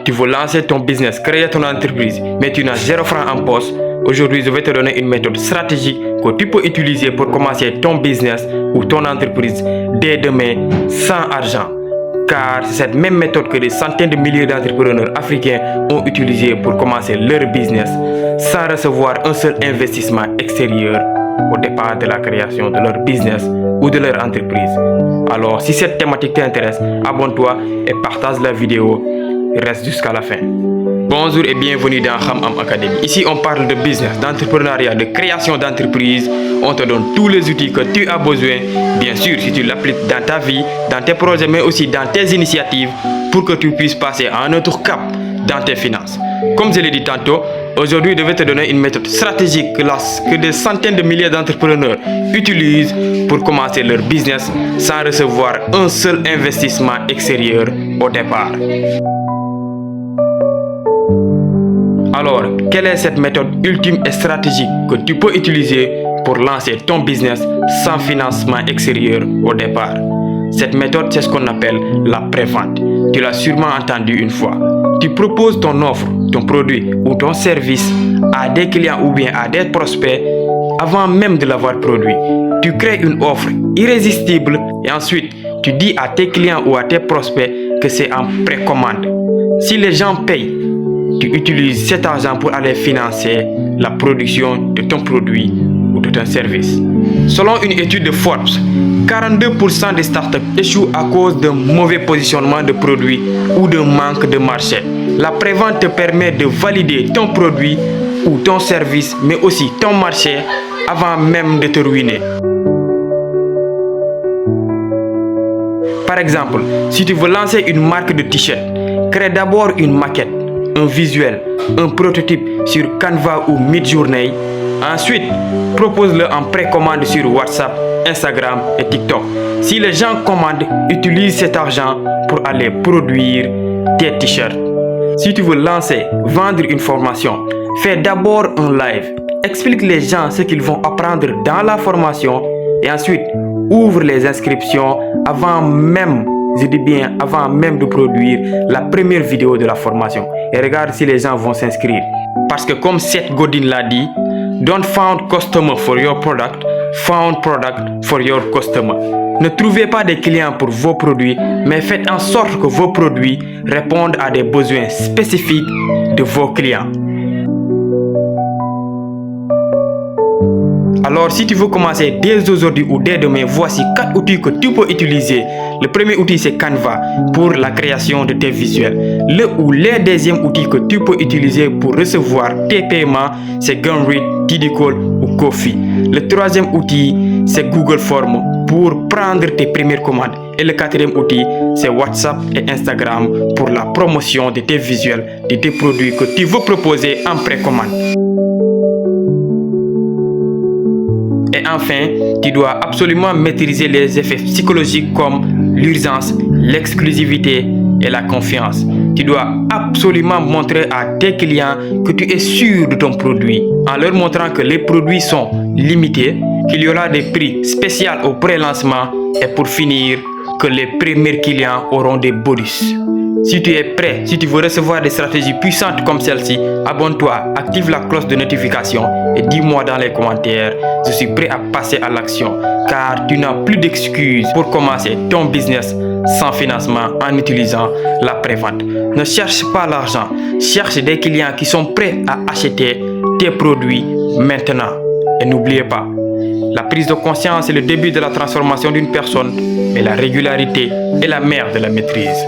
Tu veux lancer ton business, créer ton entreprise, mais tu n'as 0 francs en poche. Aujourd'hui, je vais te donner une méthode stratégique que tu peux utiliser pour commencer ton business ou ton entreprise dès demain sans argent. Car c'est cette même méthode que des centaines de milliers d'entrepreneurs africains ont utilisée pour commencer leur business sans recevoir un seul investissement extérieur au départ de la création de leur business ou de leur entreprise. Alors, si cette thématique t'intéresse, abonne-toi et partage la vidéo. Reste jusqu'à la fin. Bonjour et bienvenue dans Ham Academy. Ici, on parle de business, d'entrepreneuriat, de création d'entreprise. On te donne tous les outils que tu as besoin. Bien sûr, si tu l'appliques dans ta vie, dans tes projets, mais aussi dans tes initiatives, pour que tu puisses passer à un autre cap dans tes finances. Comme je l'ai dit tantôt, aujourd'hui, je vais te donner une méthode stratégique que des centaines de milliers d'entrepreneurs utilisent pour commencer leur business sans recevoir un seul investissement extérieur au départ. Alors, quelle est cette méthode ultime et stratégique que tu peux utiliser pour lancer ton business sans financement extérieur au départ? Cette méthode, c'est ce qu'on appelle la pré-vente. Tu l'as sûrement entendu une fois. Tu proposes ton offre, ton produit ou ton service à des clients ou bien à des prospects avant même de l'avoir produit. Tu crées une offre irrésistible et ensuite tu dis à tes clients ou à tes prospects que c'est en précommande. Si les gens payent, tu utilises cet argent pour aller financer la production de ton produit ou de ton service. Selon une étude de Forbes, 42% des startups échouent à cause d'un mauvais positionnement de produit ou d'un manque de marché. La prévente te permet de valider ton produit ou ton service, mais aussi ton marché avant même de te ruiner. Par exemple, si tu veux lancer une marque de t-shirt, crée d'abord une maquette, un visuel, un prototype sur Canva ou Midjourney. Ensuite, propose-le en précommande sur WhatsApp, Instagram et TikTok. Si les gens commandent, utilise cet argent pour aller produire tes t-shirts. Si tu veux vendre une formation, fais d'abord un live. Explique les gens ce qu'ils vont apprendre dans la formation et ensuite ouvre les inscriptions avant même de produire la première vidéo de la formation. Et regarde si les gens vont s'inscrire. Parce que comme Seth Godin l'a dit, don't find customer for your product, found product for your customer. Ne trouvez pas des clients pour vos produits, mais faites en sorte que vos produits répondent à des besoins spécifiques de vos clients. Alors, si tu veux commencer dès aujourd'hui ou dès demain, voici 4 outils que tu peux utiliser. Le premier outil, c'est Canva pour la création de tes visuels. Les deuxièmes outils que tu peux utiliser pour recevoir tes paiements, c'est Gumroad, Tidicall ou Ko-fi. Le troisième outil, c'est Google Forms pour prendre tes premières commandes. Et le quatrième outil, c'est WhatsApp et Instagram pour la promotion de tes visuels, de tes produits que tu veux proposer en précommande. Et enfin, tu dois absolument maîtriser les effets psychologiques comme l'urgence, l'exclusivité et la confiance. Tu dois absolument montrer à tes clients que tu es sûr de ton produit, en leur montrant que les produits sont limités, qu'il y aura des prix spéciaux au pré-lancement et pour finir, que les premiers clients auront des bonus. Si tu es prêt, si tu veux recevoir des stratégies puissantes comme celle-ci, abonne-toi, active la cloche de notification et dis-moi dans les commentaires, je suis prêt à passer à l'action car tu n'as plus d'excuses pour commencer ton business sans financement en utilisant la pré-vente. Ne cherche pas l'argent, cherche des clients qui sont prêts à acheter tes produits maintenant. Et n'oubliez pas, la prise de conscience est le début de la transformation d'une personne, mais la régularité est la mère de la maîtrise.